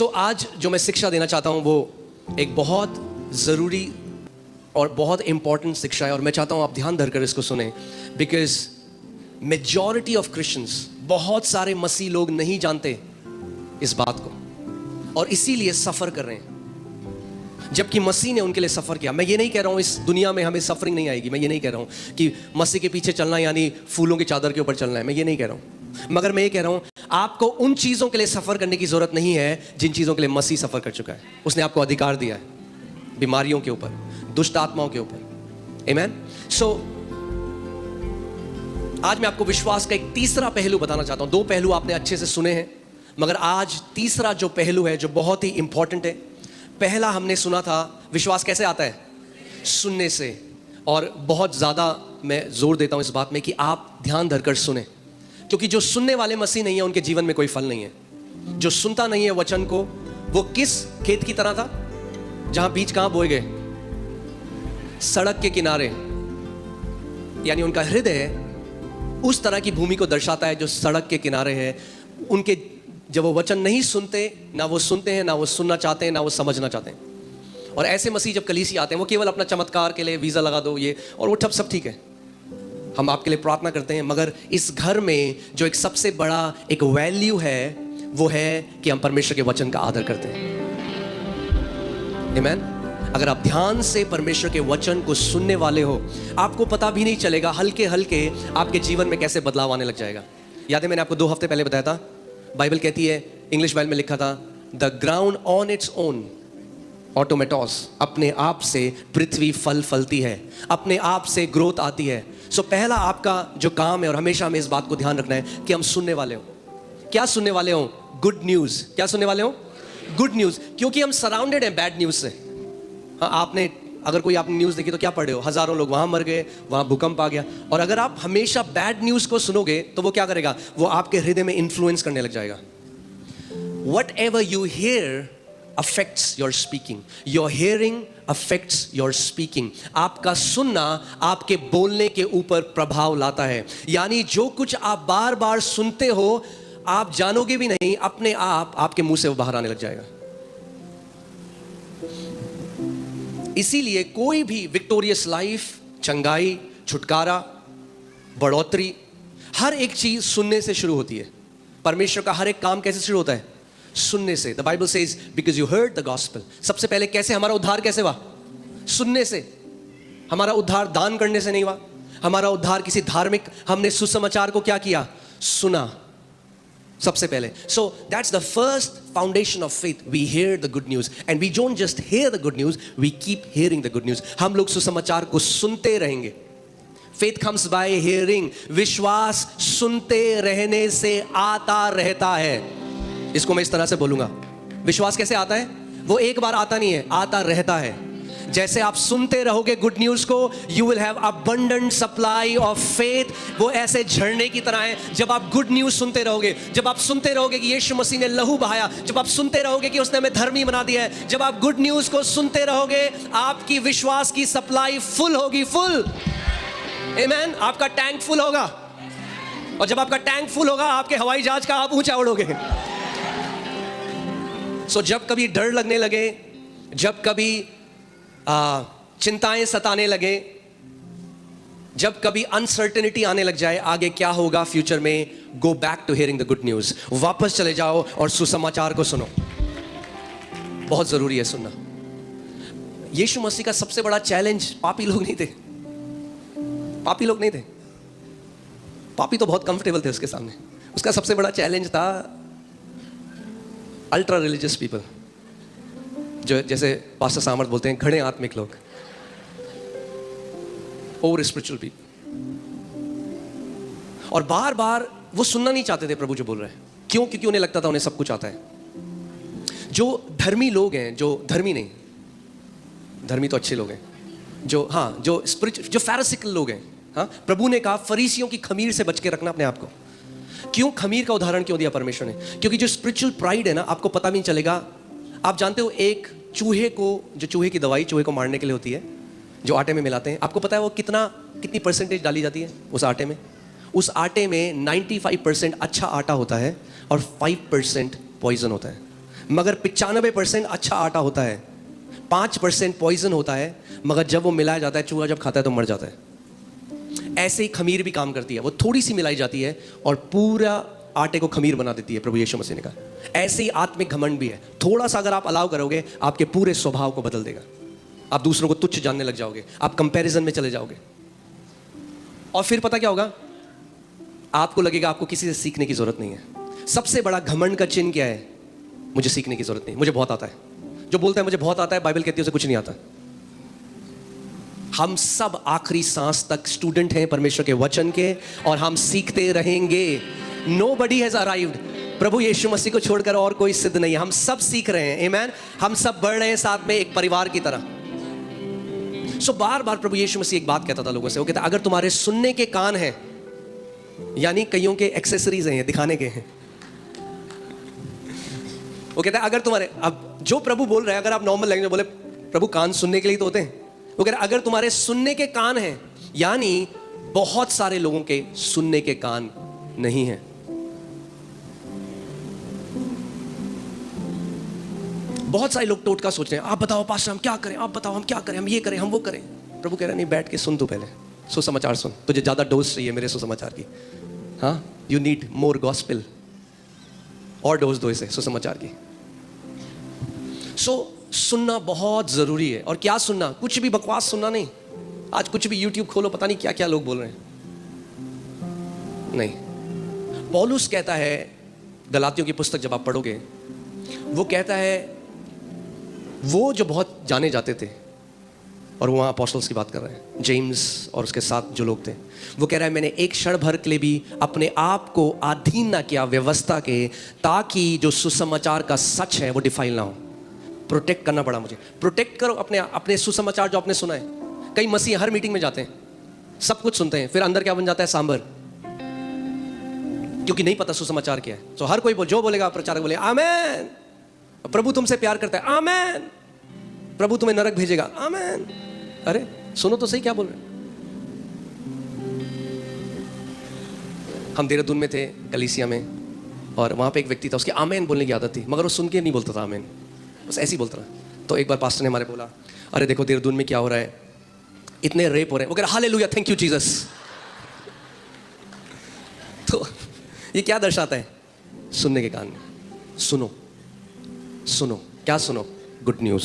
आज जो मैं शिक्षा देना चाहता हूँ वो एक बहुत ज़रूरी और बहुत इम्पॉर्टेंट शिक्षा है, और मैं चाहता हूँ आप ध्यान धरकर इसको सुने, बिकॉज मेजॉरिटी ऑफ क्रिश्चियंस, बहुत सारे मसीह लोग नहीं जानते इस बात को और इसीलिए सफ़र कर रहे हैं, जबकि मसीह ने उनके लिए सफ़र किया। मैं ये नहीं कह रहा हूँ इस दुनिया में हमें सफरिंग नहीं आएगी, मैं ये नहीं कह रहा हूँ कि मसीह के पीछे चलना यानी फूलों की चादर के ऊपर चलना है, मैं ये नहीं कह रहा हूँ, मगर मैं ये कह रहा हूँ आपको उन चीज़ों के लिए सफ़र करने की ज़रूरत नहीं है जिन चीज़ों के लिए मसीह सफ़र कर चुका है। उसने आपको अधिकार दिया है बीमारियों के ऊपर, दुष्ट आत्माओं के ऊपर। आमीन। आज मैं आपको विश्वास का एक तीसरा पहलू बताना चाहता हूँ। दो पहलू आपने अच्छे से सुने हैं, मगर आज तीसरा जो पहलू है जो बहुत ही इंपॉर्टेंट है। पहला हमने सुना था विश्वास कैसे आता है, सुनने से, और बहुत ज़्यादा मैं जोर देता हूँ इस बात में कि आप ध्यान धरकर सुने, क्योंकि जो सुनने वाले मसीह नहीं है उनके जीवन में कोई फल नहीं है। जो सुनता नहीं है वचन को, वो किस खेत की तरह था जहां बीज कहां बोए गए, सड़क के किनारे, यानी उनका हृदय उस तरह की भूमि को दर्शाता है जो सड़क के किनारे है। उनके जब वो वचन नहीं सुनते, ना वो सुनते हैं, ना वो सुनना चाहते हैं, ना वो समझना चाहते हैं। और ऐसे मसीह जब कलीसिया आते हैं वो केवल अपना चमत्कार के लिए वीज़ा लगा दो ये और वो सब ठीक है, हम आपके लिए प्रार्थना करते हैं, मगर इस घर में जो एक सबसे बड़ा एक वैल्यू है वो है कि हम परमेश्वर के वचन का आदर करते हैं। आमीन। अगर आप ध्यान से परमेश्वर के वचन को सुनने वाले हो, आपको पता भी नहीं चलेगा हल्के हल्के आपके जीवन में कैसे बदलाव आने लग जाएगा। याद है मैंने आपको 2 हफ्ते पहले बताया था, बाइबल कहती है, इंग्लिश बाइबल में लिखा था, the ground on its own automatos, अपने आप से पृथ्वी फल फलती है, अपने आप से ग्रोथ आती है। पहला आपका जो काम है, और हमेशा हमें इस बात को ध्यान रखना है कि हम सुनने वाले हो। क्या सुनने वाले हो? Good news. क्या सुनने वाले हो? Good news. क्योंकि हम सराउंडेड हैं बैड न्यूज़ से। हाँ, आपने अगर कोई आपने न्यूज़ देखी तो क्या पढ़े हो, हज़ारों लोग वहाँ मर गए, वहाँ भूकंप आ गया। और अगर आप हमेशा बैड न्यूज़ को सुनोगे तो वो क्या करेगा, वो आपके हृदय में इन्फ्लुएंस करने लग जाएगा। Whatever you hear affects your speaking. Your hearing affects your speaking. आपका सुनना आपके बोलने के ऊपर प्रभाव लाता है। यानी जो कुछ आप बार बार सुनते हो, आप जानोगे भी नहीं, अपने आप आपके मुंह से वो बाहर आने लग जाएगा। इसीलिए कोई भी विक्टोरियस लाइफ, चंगाई, छुटकारा, बढ़ोतरी, हर एक चीज सुनने से शुरू होती है। परमेश्वर का हर एक काम कैसे शुरू होता है? सुनने से। The Bible says because you heard the gospel. सबसे पहले कैसे हमारा उद्धार कैसे हुआ? सुनने से। हमारा उद्धार दान करने से नहीं हुआ, हमारा उद्धार किसी धार्मिक, हमने सुसमाचार को क्या किया? सुना सबसे पहले। So that's the first foundation of faith. We hear the good news and we don't just hear the good news, we keep hearing the good news. हम लोग सुसमाचार को सुनते रहेंगे। Faith comes by hearing. विश्वास सुनते रहने से आता रहता है। इसको मैं इस तरह से बोलूंगा, विश्वास कैसे आता है? वो एक बार आता नहीं है, आता रहता है। जैसे आप सुनते रहोगे गुड न्यूज को, you will have abundant supply of faith. वो ऐसे झरने की तरह है। जब आप गुड न्यूज सुनते रहोगे, जब आप सुनते रहोगे कि यीशु मसीह ने लहू बहाया, जब आप सुनते रहोगे कि उसने हमें धर्मी बना दिया है, जब आप गुड न्यूज को सुनते रहोगे, आपकी विश्वास की सप्लाई फुल होगी, फुल। आमीन। आपका टैंक फुल होगा, और जब आपका टैंक फुल होगा, आपके हवाई जहाज का आप ऊंचा उड़ोगे। जब कभी डर लगने लगे, जब कभी चिंताएं सताने लगे, जब कभी अनसर्टेनिटी आने लग जाए आगे क्या होगा फ्यूचर में, go back to hearing the good news. वापस चले जाओ और सुसमाचार को सुनो। बहुत जरूरी है सुनना। यीशु मसीह का सबसे बड़ा चैलेंज पापी लोग नहीं थे। पापी लोग नहीं थे, पापी तो बहुत कंफर्टेबल थे उसके सामने। उसका सबसे बड़ा चैलेंज था अल्ट्रा रिलीजियस पीपल, जो जैसे पास्टर सामर्थ बोलते हैं, घड़े आत्मिक लोग, ओवर स्पिरिचुअल पीपल। और बार बार वो सुनना नहीं चाहते थे प्रभु जो बोल रहे हैं। क्यों? क्योंकि उन्हें लगता था उन्हें सब कुछ आता है। जो धर्मी लोग हैं, जो धर्मी नहीं, धर्मी तो अच्छे लोग हैं, जो स्पिरिचुअल, जो फैरिसिकल लोग हैं, प्रभु ने कहा फरीसियों की खमीर से बच के रखना अपने आप को। क्यों खमीर का उदाहरण क्यों दिया परमेश्वर ने? क्योंकि जो स्पिरिचुअल प्राइड है ना, आपको पता भी नहीं चलेगा। आप जानते हो एक चूहे को, जो चूहे की दवाई चूहे को मारने के लिए होती है, जो आटे में मिलाते हैं, आपको पता है वो कितनी परसेंटेज डाली जाती है उस आटे में? उस आटे में 95% अच्छा आटा होता है और 5% पॉइजन होता है। मगर 95% अच्छा आटा होता है, 5% पॉइजन होता है, मगर जब वो मिलाया जाता है, चूहा जब खाता है तो मर जाता है। ऐसे ही खमीर भी काम करती है, वो थोड़ी सी मिलाई जाती है और पूरा आटे को खमीर बना देती है, प्रभु यीशु मसीह ने कहा। ऐसे ही आत्मिक घमंड भी है, थोड़ा सा अगर आप अलाउ करोगे, आपके पूरे स्वभाव को बदल देगा। आप दूसरों को तुच्छ जानने लग जाओगे, आप कंपैरिजन में चले जाओगे, और फिर पता क्या होगा, आपको लगेगा आपको किसी से सीखने की जरूरत नहीं है। सबसे बड़ा घमंड का चिन्ह क्या है? मुझे सीखने की जरूरत नहीं, मुझे बहुत आता है। जो बोलता है मुझे बहुत आता है, बाइबल कहती है उसे कुछ नहीं आता। हम सब आखिरी सांस तक स्टूडेंट हैं परमेश्वर के वचन के, और हम सीखते रहेंगे। Nobody has arrived। प्रभु यीशु मसीह को छोड़कर और कोई सिद्ध नहीं है। हम सब सीख रहे हैं, आमेन। हम सब बढ़ रहे हैं साथ में एक परिवार की तरह। सो बार बार प्रभु यीशु मसीह एक बात कहता था लोगों से, वो कहता अगर तुम्हारे सुनने के कान हैं, यानी कईयों के एक्सेसरीज हैं, दिखाने के हैं। वो कहता है अगर तुम्हारे, अब जो प्रभु बोल रहे हैं, अगर आप नॉर्मल लैंग्वेज में बोले, प्रभु कान सुनने के लिए तो होते हैं। वो कहता है अगर तुम्हारे सुनने के कान हैं, यानी बहुत सारे लोगों के सुनने के कान नहीं हैं। बहुत सारे लोग टोटका सोच रहे हैं, आप बताओ पास्टर हम क्या करें, आप बताओ हम क्या करें, हम ये करें, हम वो करें। प्रभु कह रहे नहीं, बैठ के सुन तू पहले, सुसमाचार सुन। तुझे ज्यादा डोज चाहिए मेरे सुसमाचार की, हाँ, यू नीड मोर गॉस्पेल, और डोज दो इसे सुसमाचार की। सुनना बहुत जरूरी है। और क्या सुनना? कुछ भी बकवास सुनना नहीं। आज कुछ भी यूट्यूब खोलो, पता नहीं क्या क्या लोग बोल रहे हैं। नहीं, पौलुस कहता है, गलातियों की पुस्तक जब आप पढ़ोगे, वो कहता है वो जो बहुत जाने जाते थे, और वहाँ अपोस्टल्स की बात कर रहे हैं, जेम्स और उसके साथ जो लोग थे, वो कह रहा है मैंने एक क्षण भर के लिए भी अपने आप को अधीन ना किया व्यवस्था के, ताकि जो सुसमाचार का सच है वो डिफाइल ना हो। प्रोटेक्ट करना पड़ा मुझे। प्रोटेक्ट करो अपने सुसमाचार जो आपने सुना है। कई मसीह हर मीटिंग में जाते हैं, सब कुछ सुनते हैं, फिर अंदर क्या बन जाता है? सांबर, क्योंकि नहीं पता सुसमाचार क्या है। तो हर कोई जो बोलेगा, प्रचारक बोले आमेन, प्रभु तुमसे प्यार करता है, आमेन, प्रभु तुम्हें नरक भेजेगा, आमेन। अरे सुनो तो सही क्या बोल रहे हैं। हम देहरादून में थे, कलीसिया में, और वहां पे एक व्यक्ति था, उसकी आमेन बोलने की आदत थी, मगर वो सुन के नहीं बोलता था आमेन, बस ऐसे ही बोलता रहा। तो एक बार पास्टर ने हमारे बोला, अरे देखो देहरादून में क्या हो रहा है, इतने रेप हो रहे हैं। वो कह रहा हालेलुया, थैंक यू जीसस। तो ये क्या दर्शाता है? सुनने के कान। सुनो, सुनो, क्या सुनो? गुड न्यूज,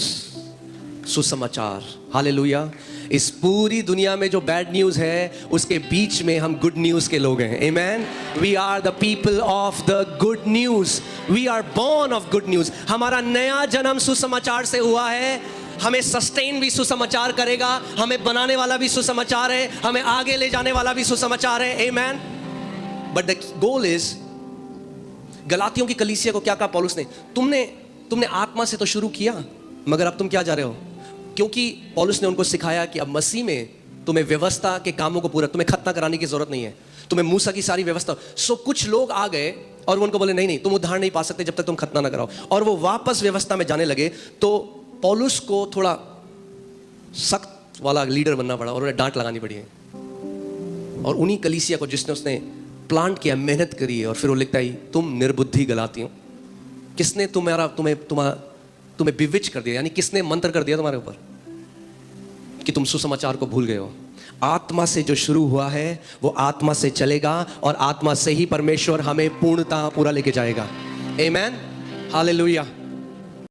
सुसमाचार। हालेलुया। इस पूरी दुनिया में जो बैड न्यूज है, उसके बीच में हम गुड न्यूज के लोग हैं। Amen. We are the people of the good news, we are born of good news. हमारा नया जन्म सुसमाचार से हुआ है। हमें सस्टेन भी सुसमाचार करेगा, हमें बनाने वाला भी सुसमाचार है, हमें आगे ले जाने वाला भी सुसमाचार है। आमेन। बट द गोल इज, गलातियों की कलीसिया को क्या कहा पौलुस ने? तुमने आत्मा से तो शुरू किया, मगर अब तुम क्या जा रहे हो? क्योंकि पौलुस ने उनको सिखाया कि अब मसीह में तुम्हें व्यवस्था के कामों को पूरा, तुम्हें खतना कराने की जरूरत नहीं है, तुम्हें मूसा की सारी व्यवस्था। सो कुछ लोग आ गए और वो उनको बोले नहीं, तुम उद्धार नहीं पा सकते जब तक तुम खतना ना कराओ, और वो वापस व्यवस्था में जाने लगे। तो पौलुस को थोड़ा सख्त वाला लीडर बनना पड़ा और उन्हें डांट लगानी पड़ी है। और उन्हीं कलीसिया को जिसने उसने प्लांट किया, मेहनत करी, और फिर वो लिखता है तुम निर्बुद्धि गलातियों, किसने तुम्हें बिविच कर दिया, यानी किसने मंत्र कर दिया तुम्हारे ऊपर कि तुम सुसमाचार को भूल गए हो। आत्मा से जो शुरू हुआ है वो आत्मा से चलेगा, और आत्मा से ही परमेश्वर हमें पूर्णता पूरा लेके जाएगा। आमेन, हालेलुया।